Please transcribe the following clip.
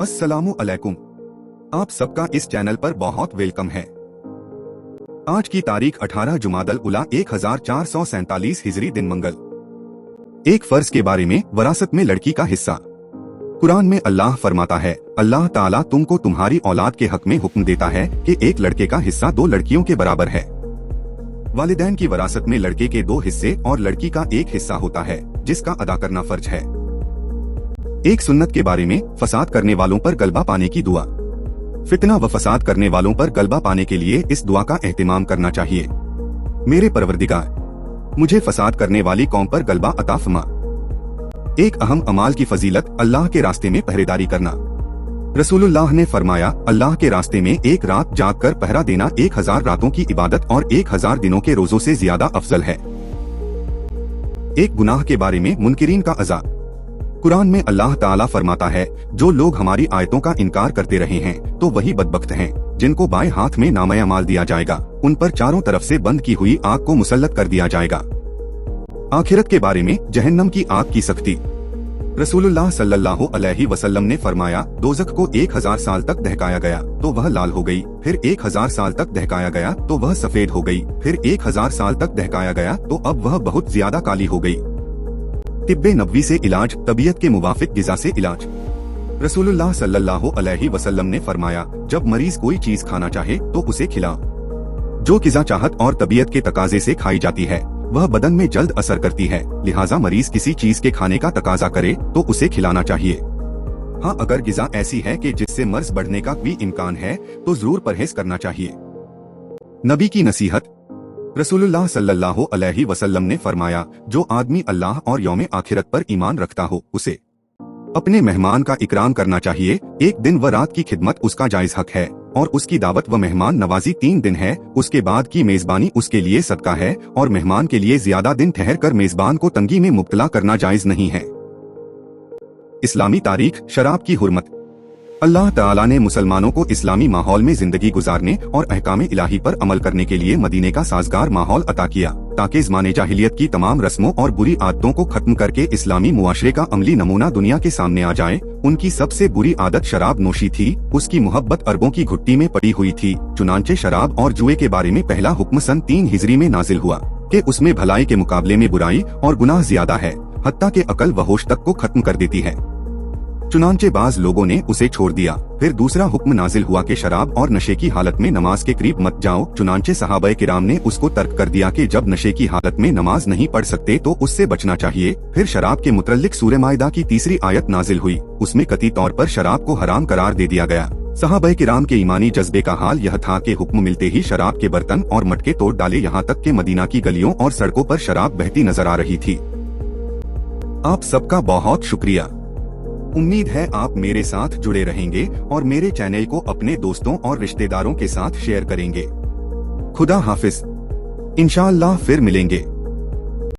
अस्सलामु अलैकुम। आप सबका इस चैनल पर बहुत वेलकम है। आज की तारीख 18 जुमादल उला 1447 हिजरी दिन मंगल। एक फर्ज के बारे में, वरासत में लड़की का हिस्सा। कुरान में अल्लाह फरमाता है, अल्लाह ताला तुमको तुम्हारी औलाद के हक में हुक्म देता है कि एक लड़के का हिस्सा 2 लड़कियों के बराबर है। वालिदैन की वरासत में लड़के के 2 हिस्से और लड़की का 1 हिस्सा होता है, जिसका अदा करना फर्ज है। एक सुन्नत के बारे में, फसाद करने वालों पर गलबा पाने की दुआ। फितना व फसाद करने वालों पर गलबा पाने के लिए इस दुआ का एहतिमाम करना चाहिए। मेरे परवरदिगार, मुझे फसाद करने वाली कौम पर गलबा अता फरमा। एक अहम अमाल की फजीलत, अल्लाह के रास्ते में पहरेदारी करना। रसूलुल्लाह ने फरमाया, अल्लाह के रास्ते में एक रात जाग कर पहरा देना 1000 रातों की इबादत और 1000 दिनों के रोजों से ज्यादा अफजल है। एक गुनाह के बारे में, मुनकिरीन का अज़ाब। कुरान में अल्लाह ताला फरमाता है, जो लोग हमारी आयतों का इनकार करते रहे हैं तो वही बदबख्त हैं, जिनको बाएं हाथ में नामया माल दिया जाएगा, उन पर चारों तरफ से बंद की हुई आग को मुसल्लत कर दिया जाएगा। आखिरत के बारे में, जहन्नम की आग की सख्ती। रसूलुल्लाह सल्लल्लाहु अलैहि वसल्लम ने फरमाया, दोज़ख को 1000 साल तक दहकाया गया तो वह लाल हो गई, फिर 1000 साल तक दहकाया गया तो वह सफेद हो गई, फिर 1000 साल तक दहकाया गया तो अब वह बहुत ज्यादा काली हो गई। तिब्बे नबवी से इलाज, तबीयत के मुवाफिक गिज़ा से इलाज। रसूलुल्लाह सल्लल्लाहु अलैहि वसल्लम ने फरमाया, जब मरीज कोई चीज खाना चाहे तो उसे खिलाओ। जो गिज़ा चाहत और तबीयत के तकाजे से खाई जाती है वह बदन में जल्द असर करती है, लिहाजा मरीज किसी चीज के खाने का तकाजा करे तो उसे खिलाना चाहिए। हाँ, अगर गिज़ा ऐसी है कि जिससे मर्ज बढ़ने का भी इम्कान है तो जरूर परहेज करना चाहिए। नबी की नसीहत। रसूलुल्लाह सल्लल्लाहु अलैहि वसल्लम ने फरमाया, जो आदमी अल्लाह और यौम आखिरत पर ईमान रखता हो उसे अपने मेहमान का इकराम करना चाहिए। एक दिन व रात की खिदमत उसका जायज हक है और उसकी दावत व मेहमान नवाजी 3 दिन है। उसके बाद की मेजबानी उसके लिए सदका है और मेहमान के लिए ज्यादा दिन ठहर कर मेजबान को तंगी में मुब्तला करना जायज नहीं है। इस्लामी तारीख। शराब की हुर्मत। अल्लाह ताला ने मुसलमानों को इस्लामी माहौल में जिंदगी गुजारने और अहकाम इलाही पर अमल करने के लिए मदीने का साजगार माहौल अता किया, ताकि ज़माने जाहिलियत की तमाम रस्मों और बुरी आदतों को खत्म करके इस्लामी मुआशरे का अमली नमूना दुनिया के सामने आ जाए। उनकी सबसे बुरी आदत शराब नोशी थी, उसकी मोहब्बत अरबों की घुट्टी में पड़ी हुई थी। चुनांचे शराब और जुए के बारे में पहला हुक्म सन 3 हिजरी में नाजिल हुआ कि उसमें भलाई के मुकाबले में बुराई और गुनाह ज्यादा है, हत्ता के अकल व होश तक को खत्म कर देती है। चुनांचे बाज लोगों ने उसे छोड़ दिया। फिर दूसरा हुक्म नाजिल हुआ कि शराब और नशे की हालत में नमाज के करीब मत जाओ। चुनांचे सहाबाए किराम ने उसको तर्क कर दिया कि जब नशे की हालत में नमाज नहीं पढ़ सकते तो उससे बचना चाहिए। फिर शराब के मुतल्लिक सूरे माइदा की तीसरी आयत नाजिल हुई, उसमें कतई तौर पर शराब को हराम करार दे दिया गया। सहाबाए किराम के ईमानी जज्बे का हाल यह था कि हुक्म मिलते ही शराब के बर्तन और मटके तोड़ डाले, यहाँ तक कि मदीना की गलियों और सड़कों पर शराब बहती नजर आ रही थी। आप सबका बहुत शुक्रिया। उम्मीद है आप मेरे साथ जुड़े रहेंगे और मेरे चैनल को अपने दोस्तों और रिश्तेदारों के साथ शेयर करेंगे। खुदा हाफिज। इंशाअल्लाह फिर मिलेंगे।